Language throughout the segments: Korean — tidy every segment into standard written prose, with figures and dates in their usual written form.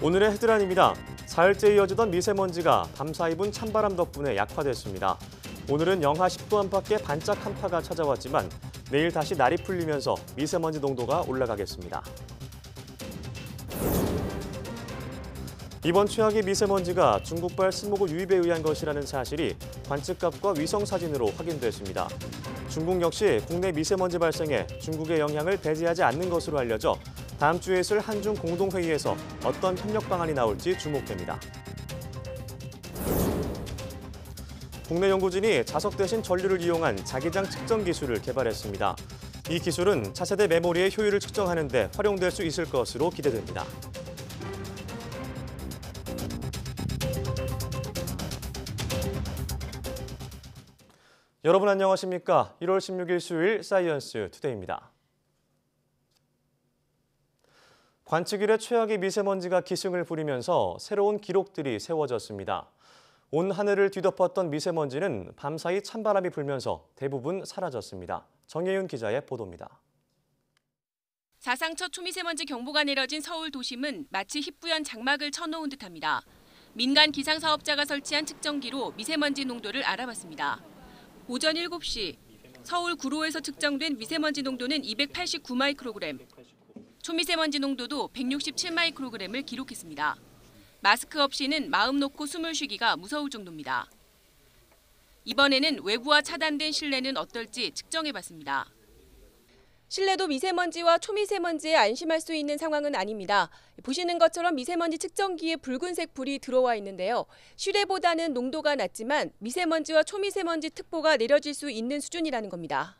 오늘의 헤드라인입니다. 사흘째 이어지던 미세먼지가 밤사이 분 찬바람 덕분에 약화됐습니다. 오늘은 영하 10도 안팎의 반짝 한파가 찾아왔지만 내일 다시 날이 풀리면서 미세먼지 농도가 올라가겠습니다. 이번 최악의 미세먼지가 중국발 스모그 유입에 의한 것이라는 사실이 관측값과 위성사진으로 확인됐습니다. 중국 역시 국내 미세먼지 발생에 중국의 영향을 배제하지 않는 것으로 알려져 다음 주에 있을 한중 공동회의에서 어떤 협력 방안이 나올지 주목됩니다. 국내 연구진이 자석 대신 전류를 이용한 자기장 측정 기술을 개발했습니다. 이 기술은 차세대 메모리의 효율을 측정하는 데 활용될 수 있을 것으로 기대됩니다. 여러분 안녕하십니까? 1월 16일 수요일 사이언스 투데이입니다. 관측 이래 최악의 미세먼지가 기승을 부리면서 새로운 기록들이 세워졌습니다. 온 하늘을 뒤덮었던 미세먼지는 밤사이 찬바람이 불면서 대부분 사라졌습니다. 정혜윤 기자의 보도입니다. 사상 첫 초미세먼지 경보가 내려진 서울 도심은 마치 희뿌연 장막을 쳐놓은 듯합니다. 민간 기상사업자가 설치한 측정기로 미세먼지 농도를 알아봤습니다. 오전 7시 서울 구로에서 측정된 미세먼지 농도는 289 마이크로그램, 초미세먼지 농도도 167 마이크로그램을 기록했습니다. 마스크 없이는 마음 놓고 숨을 쉬기가 무서울 정도입니다. 이번에는 외부와 차단된 실내는 어떨지 측정해봤습니다. 실내도 미세먼지와 초미세먼지에 안심할 수 있는 상황은 아닙니다. 보시는 것처럼 미세먼지 측정기에 붉은색 불이 들어와 있는데요. 실외보다는 농도가 낮지만 미세먼지와 초미세먼지 특보가 내려질 수 있는 수준이라는 겁니다.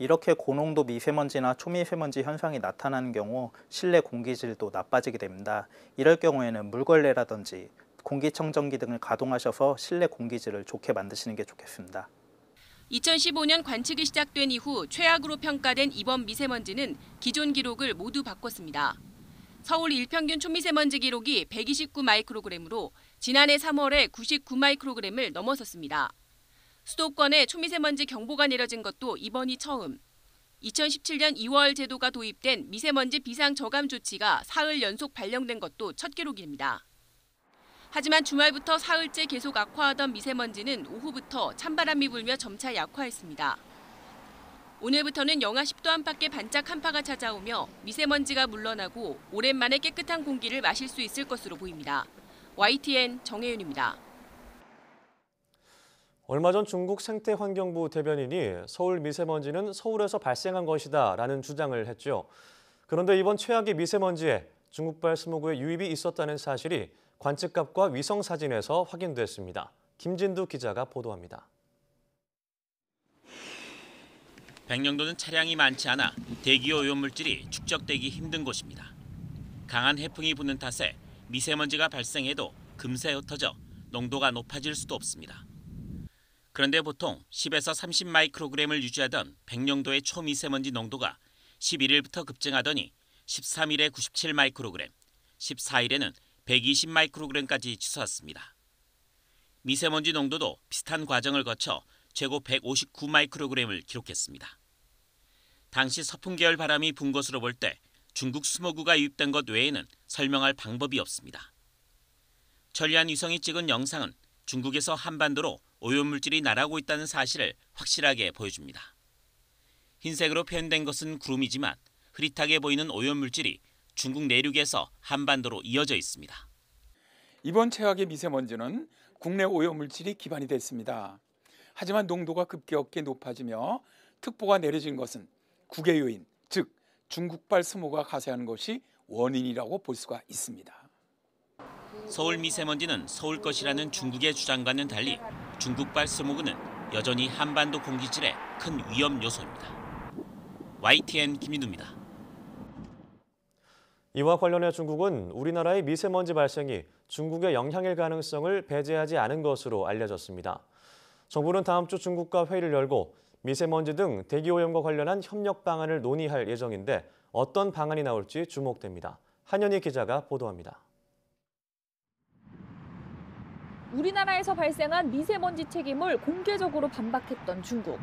이렇게 고농도 미세먼지나 초미세먼지 현상이 나타나는 경우 실내 공기질도 나빠지게 됩니다. 이럴 경우에는 물걸레라든지 공기청정기 등을 가동하셔서 실내 공기질을 좋게 만드시는 게 좋겠습니다. 2015년 관측이 시작된 이후 최악으로 평가된 이번 미세먼지는 기존 기록을 모두 바꿨습니다. 서울 일평균 초미세먼지 기록이 129 마이크로그램으로 지난해 3월에 99 마이크로그램을 넘어섰습니다. 수도권에 초미세먼지 경보가 내려진 것도 이번이 처음. 2017년 2월 제도가 도입된 미세먼지 비상 저감 조치가 사흘 연속 발령된 것도 첫 기록입니다. 하지만 주말부터 사흘째 계속 악화하던 미세먼지는 오후부터 찬바람이 불며 점차 약화했습니다. 오늘부터는 영하 10도 안팎의 반짝 한파가 찾아오며 미세먼지가 물러나고 오랜만에 깨끗한 공기를 마실 수 있을 것으로 보입니다. YTN 정혜윤입니다. 얼마 전 중국 생태환경부 대변인이 서울 미세먼지는 서울에서 발생한 것이다라는 주장을 했죠. 그런데 이번 최악의 미세먼지에 중국발 스모그의 유입이 있었다는 사실이 관측값과 위성사진에서 확인됐습니다. 김진두 기자가 보도합니다. 백령도는 차량이 많지 않아 대기 오염물질이 축적되기 힘든 곳입니다. 강한 해풍이 부는 탓에 미세먼지가 발생해도 금세 흩어져 농도가 높아질 수도 없습니다. 그런데 보통 10에서 30 마이크로그램을 유지하던 백령도의 초미세먼지 농도가 11일부터 급증하더니 13일에 97 마이크로그램, 14일에는 120 마이크로그램까지 치솟았습니다. 미세먼지 농도도 비슷한 과정을 거쳐 최고 159 마이크로그램을 기록했습니다. 당시 서풍 계열 바람이 분 것으로 볼 때 중국 스모그가 유입된 것 외에는 설명할 방법이 없습니다. 천리안 위성이 찍은 영상은 중국에서 한반도로 오염물질이 날아오고 있다는 사실을 확실하게 보여줍니다. 흰색으로 표현된 것은 구름이지만 흐릿하게 보이는 오염물질이 중국 내륙에서 한반도로 이어져 있습니다. 이번 최악의 미세먼지는 국내 오염물질이 기반이 됐습니다. 하지만 농도가 급격히 높아지며 특보가 내려진 것은 국외 요인, 즉 중국발 스모그가 가세하는 것이 원인이라고 볼 수가 있습니다. 서울 미세먼지는 서울 것이라는 중국의 주장과는 달리 중국발 스모그는 여전히 한반도 공기질의 큰 위험 요소입니다. YTN 김민우입니다. 이와 관련해 중국은 우리나라의 미세먼지 발생이 중국의 영향일 가능성을 배제하지 않은 것으로 알려졌습니다. 정부는 다음 주 중국과 회의를 열고 미세먼지 등 대기오염과 관련한 협력 방안을 논의할 예정인데 어떤 방안이 나올지 주목됩니다. 한현희 기자가 보도합니다. 우리나라에서 발생한 미세먼지 책임을 공개적으로 반박했던 중국.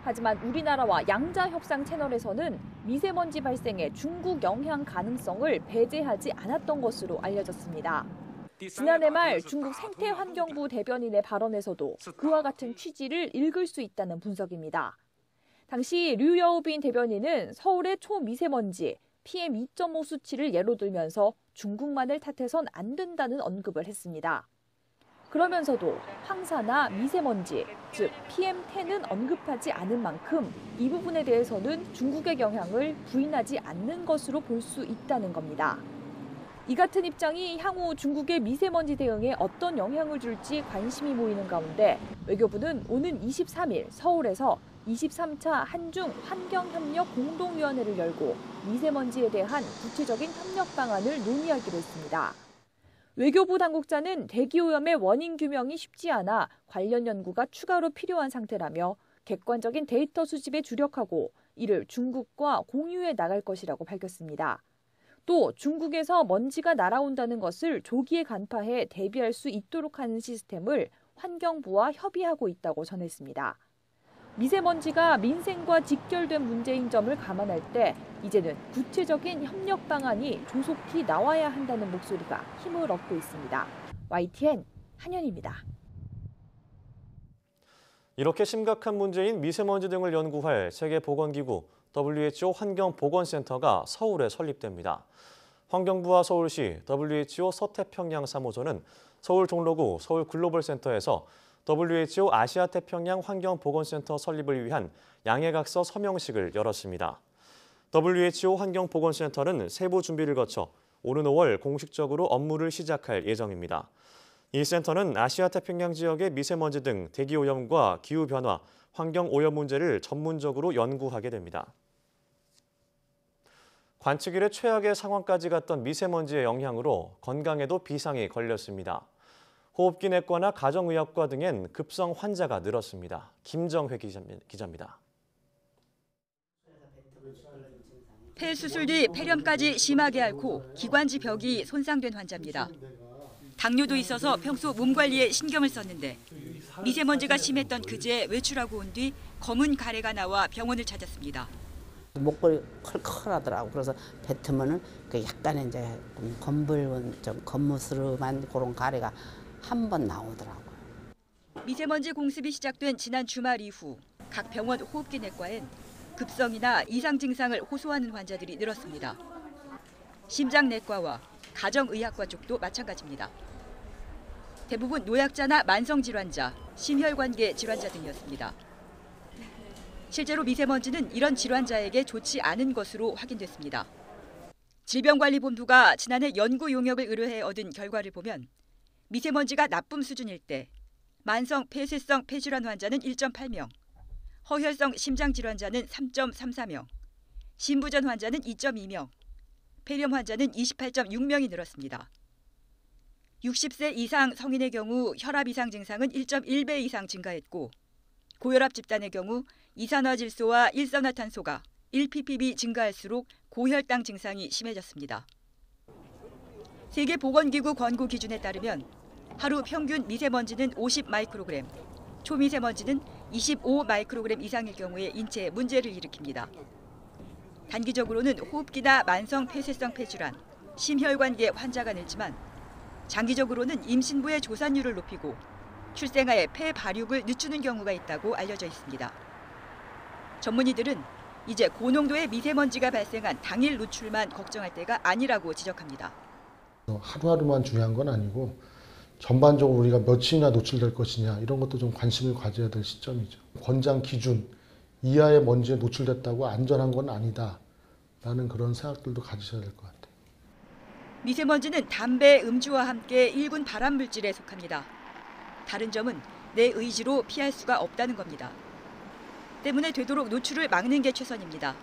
하지만 우리나라와 양자 협상 채널에서는 미세먼지 발생의 중국 영향 가능성을 배제하지 않았던 것으로 알려졌습니다. 지난해 말 중국 생태환경부 대변인의 발언에서도 그와 같은 취지를 읽을 수 있다는 분석입니다. 당시 류여우빈 대변인은 서울의 초미세먼지 PM2.5 수치를 예로 들면서 중국만을 탓해선 안 된다는 언급을 했습니다. 그러면서도 황사나 미세먼지, 즉 PM10은 언급하지 않은 만큼 이 부분에 대해서는 중국의 영향을 부인하지 않는 것으로 볼 수 있다는 겁니다. 이 같은 입장이 향후 중국의 미세먼지 대응에 어떤 영향을 줄지 관심이 모이는 가운데 외교부는 오는 23일 서울에서 23차 한중 환경협력 공동위원회를 열고 미세먼지에 대한 구체적인 협력 방안을 논의하기로 했습니다. 외교부 당국자는 대기오염의 원인 규명이 쉽지 않아 관련 연구가 추가로 필요한 상태라며 객관적인 데이터 수집에 주력하고 이를 중국과 공유해 나갈 것이라고 밝혔습니다. 또 중국에서 먼지가 날아온다는 것을 조기에 간파해 대비할 수 있도록 하는 시스템을 환경부와 협의하고 있다고 전했습니다. 미세먼지가 민생과 직결된 문제인 점을 감안할 때 이제는 구체적인 협력 방안이 조속히 나와야 한다는 목소리가 힘을 얻고 있습니다. YTN 한현입니다. 이렇게 심각한 문제인 미세먼지 등을 연구할 세계보건기구 WHO 환경보건센터가 서울에 설립됩니다. 환경부와 서울시, WHO 서태평양 3호소는 서울 종로구 서울글로벌센터에서 WHO 아시아태평양 환경보건센터 설립을 위한 양해각서 서명식을 열었습니다. WHO 환경보건센터는 세부 준비를 거쳐 오는 5월 공식적으로 업무를 시작할 예정입니다. 이 센터는 아시아태평양 지역의 미세먼지 등 대기오염과 기후변화, 환경오염 문제를 전문적으로 연구하게 됩니다. 관측 이래 최악의 상황까지 갔던 미세먼지의 영향으로 건강에도 비상이 걸렸습니다. 호흡기 내과나 가정의학과 등엔 급성 환자가 늘었습니다. 김정회 기자입니다. 폐 수술 뒤 폐렴까지 심하게 앓고 기관지 벽이 손상된 환자입니다. 당뇨도 있어서 평소 몸 관리에 신경을 썼는데 미세먼지가 심했던 그제 외출하고 온 뒤 검은 가래가 나와 병원을 찾았습니다. 목걸이 컬컬하더라고. 그래서 뱉으면은 그 약간의 이제 검붉은 좀 검무스름한 그런 가래가 한 번 나오더라고요. 미세먼지 공습이 시작된 지난 주말 이후 각 병원 호흡기 내과엔 급성이나 이상 증상을 호소하는 환자들이 늘었습니다. 심장내과와 가정의학과 쪽도 마찬가지입니다. 대부분 노약자나 만성질환자, 심혈관계 질환자 등이었습니다. 실제로 미세먼지는 이런 질환자에게 좋지 않은 것으로 확인됐습니다. 질병관리본부가 지난해 연구 용역을 의뢰해 얻은 결과를 보면 미세먼지가 나쁨 수준일 때 만성 폐쇄성 폐질환 환자는 1.8명, 허혈성 심장질환자는 3.34명, 심부전 환자는 2.2명, 폐렴 환자는 28.6명이 늘었습니다. 60세 이상 성인의 경우 혈압 이상 증상은 1.1배 이상 증가했고 고혈압 집단의 경우 이산화질소와 일산화탄소가 1ppb 증가할수록 고혈당 증상이 심해졌습니다. 세계보건기구 권고 기준에 따르면 하루 평균 미세먼지는 50 마이크로그램, 초미세먼지는 25 마이크로그램 이상일 경우에 인체에 문제를 일으킵니다. 단기적으로는 호흡기나 만성 폐쇄성 폐질환, 심혈관계 환자가 늘지만 장기적으로는 임신부의 조산율을 높이고 출생아의 폐 발육을 늦추는 경우가 있다고 알려져 있습니다. 전문의들은 이제 고농도의 미세먼지가 발생한 당일 노출만 걱정할 때가 아니라고 지적합니다. 하루하루만 중요한 건 아니고 전반적으로 우리가 며칠이나 노출될 것이냐 이런 것도 좀 관심을 가져야 될 시점이죠. 권장 기준 이하의 먼지에 노출됐다고 안전한 건 아니다 라는 그런 생각들도 가지셔야 될 것 같아요. 미세먼지는 담배, 음주와 함께 1군 발암물질에 속합니다. 다른 점은 내 의지로 피할 수가 없다는 겁니다. 때문에 되도록 노출을 막는 게 최선입니다.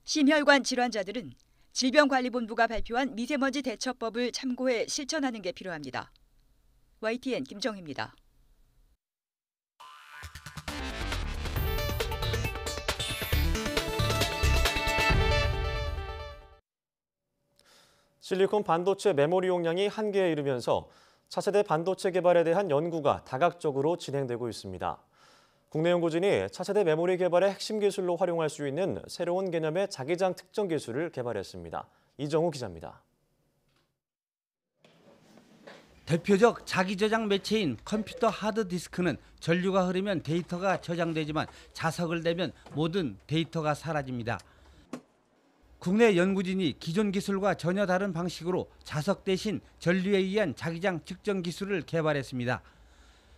심혈관 질환자들은 질병관리본부가 발표한 미세먼지 대처법을 참고해 실천하는 게 필요합니다. YTN 김정희입니다. 실리콘 반도체 메모리 용량이 한계에 이르면서 차세대 반도체 개발에 대한 연구가 다각적으로 진행되고 있습니다. 국내 연구진이 차세대 메모리 개발의 핵심 기술로 활용할 수 있는 새로운 개념의 자기장 특정 기술을 개발했습니다. 이정우 기자입니다. 대표적 자기저장 매체인 컴퓨터 하드디스크는 전류가 흐르면 데이터가 저장되지만 자석을 대면 모든 데이터가 사라집니다. 국내 연구진이 기존 기술과 전혀 다른 방식으로 자석 대신 전류에 의한 자기장 측정 기술을 개발했습니다.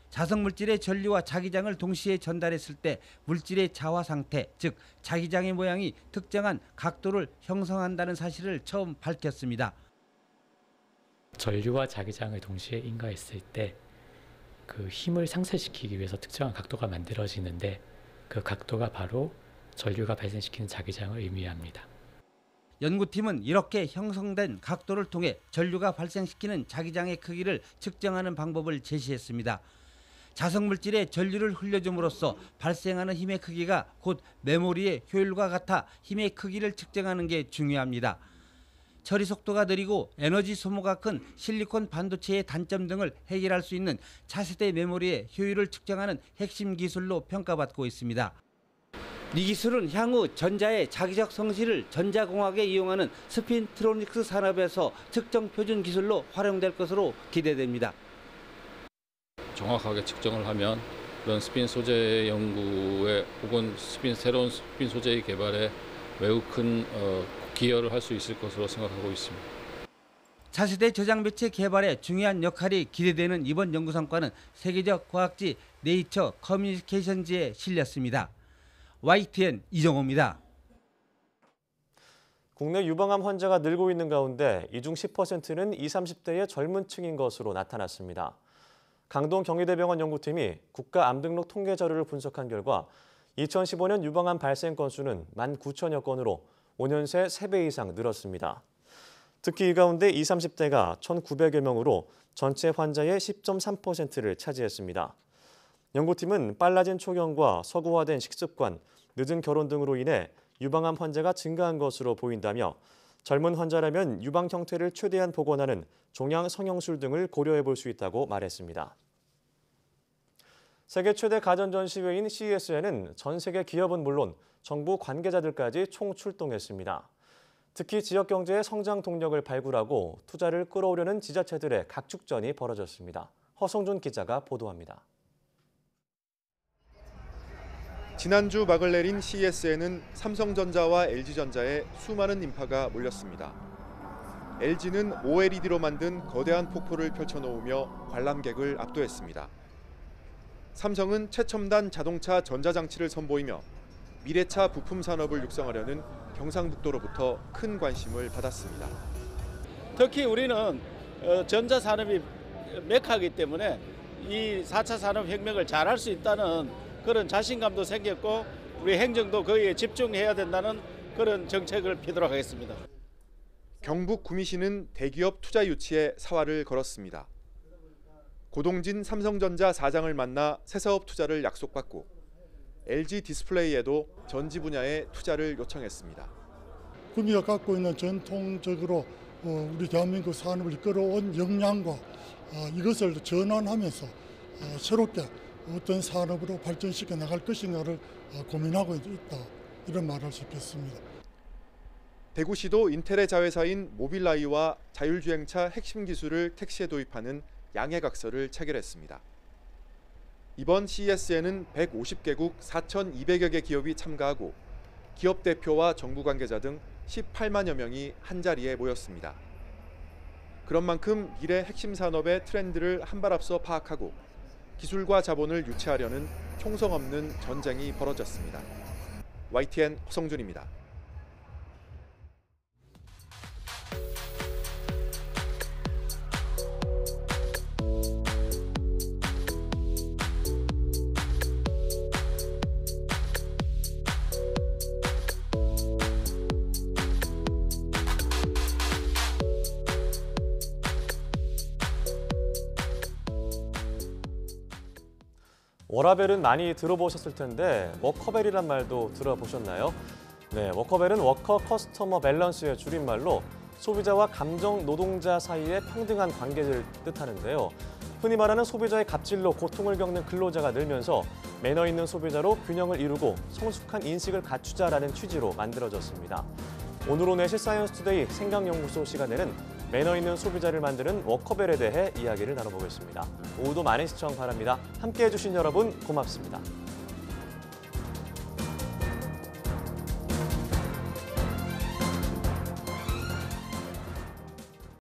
자석 물질의 전류와 자기장을 동시에 전달했을 때 물질의 자화 상태, 즉 자기장의 모양이 특정한 각도를 형성한다는 사실을 처음 밝혔습니다. 전류와 자기장을 동시에 인가했을 때 그 힘을 상쇄시키기 위해서 특정한 각도가 만들어지는데 그 각도가 바로 전류가 발생시키는 자기장을 의미합니다. 연구팀은 이렇게 형성된 각도를 통해 전류가 발생시키는 자기장의 크기를 측정하는 방법을 제시했습니다. 자석 물질에 전류를 흘려줌으로써 발생하는 힘의 크기가 곧 메모리의 효율과 같아 힘의 크기를 측정하는 게 중요합니다. 처리 속도가 느리고 에너지 소모가 큰 실리콘 반도체의 단점 등을 해결할 수 있는 차세대 메모리의 효율을 측정하는 핵심 기술로 평가받고 있습니다. 이 기술은 향후 전자의 자기적 성질을 전자공학에 이용하는 스핀트로닉스 산업에서 특정 표준 기술로 활용될 것으로 기대됩니다. 정확하게 측정을 하면 그런 스핀 소재 연구에 혹은 새로운 스핀 소재의 개발에 매우 큰 기여를 할 수 있을 것으로 생각하고 있습니다. 차세대 저장 매체 개발에 중요한 역할이 기대되는 이번 연구 성과는 세계적 과학지 네이처 커뮤니케이션지에 실렸습니다. YTN 이정호입니다. 국내 유방암 환자가 늘고 있는 가운데 이 중 10%는 20, 30대의 젊은 층인 것으로 나타났습니다. 강동 경희대병원 연구팀이 국가암등록 통계 자료를 분석한 결과 2015년 유방암 발생 건수는 19,000여 건으로 5년 새 3배 이상 늘었습니다. 특히 이 가운데 20, 30대가 1,900여 명으로 전체 환자의 10.3%를 차지했습니다. 연구팀은 빨라진 초경과 서구화된 식습관, 늦은 결혼 등으로 인해 유방암 환자가 증가한 것으로 보인다며 젊은 환자라면 유방 형태를 최대한 복원하는 종양 성형술 등을 고려해 볼 수 있다고 말했습니다. 세계 최대 가전 전시회인 CES에는 전 세계 기업은 물론 정부 관계자들까지 총출동했습니다. 특히 지역 경제의 성장 동력을 발굴하고 투자를 끌어오려는 지자체들의 각축전이 벌어졌습니다. 허성준 기자가 보도합니다. 지난주 막을 내린 CES에는 삼성전자와 LG전자의 수많은 인파가 몰렸습니다. LG는 OLED로 만든 거대한 폭포를 펼쳐놓으며 관람객을 압도했습니다. 삼성은 최첨단 자동차 전자장치를 선보이며 미래차 부품 산업을 육성하려는 경상북도로부터 큰 관심을 받았습니다. 특히 우리는 전자산업이 메카이기 때문에 이 4차 산업혁명을 잘할 수 있다는 그런 자신감도 생겼고 우리 행정도 거기에 집중해야 된다는 그런 정책을 피도록 하겠습니다. 경북 구미시는 대기업 투자 유치에 사활을 걸었습니다. 고동진 삼성전자 사장을 만나 새 사업 투자를 약속받고 LG 디스플레이에도 전지 분야에 투자를 요청했습니다. 구미가 갖고 있는 전통적으로 우리 대한민국 산업을 이끌어온 역량과 이것을 전환하면서 새롭게 어떤 산업으로 발전시켜 나갈 것인가를 고민하고 있다, 이런 말을 할 수 있겠습니다. 대구시도 인텔의 자회사인 모빌라이와 자율주행차 핵심 기술을 택시에 도입하는 양해각서를 체결했습니다. 이번 CES에는 150개국 4,200여 개 기업이 참가하고 기업 대표와 정부 관계자 등 18만여 명이 한자리에 모였습니다. 그런 만큼 미래 핵심 산업의 트렌드를 한 발 앞서 파악하고 기술과 자본을 유치하려는 총성 없는 전쟁이 벌어졌습니다. YTN 허성준입니다. 워라벨은 많이 들어보셨을 텐데 워커벨이란 말도 들어보셨나요? 네, 워커벨은 워커 커스터머 밸런스의 줄임말로 소비자와 감정 노동자 사이의 평등한 관계를 뜻하는데요. 흔히 말하는 소비자의 갑질로 고통을 겪는 근로자가 늘면서 매너 있는 소비자로 균형을 이루고 성숙한 인식을 갖추자라는 취지로 만들어졌습니다. 오늘 오내시 사이언스투데이 생각연구소 시간에는 매너 있는 소비자를 만드는 워커벨에 대해 이야기를 나눠보겠습니다. 오후도 많은 시청 바랍니다. 함께해 주신 여러분 고맙습니다.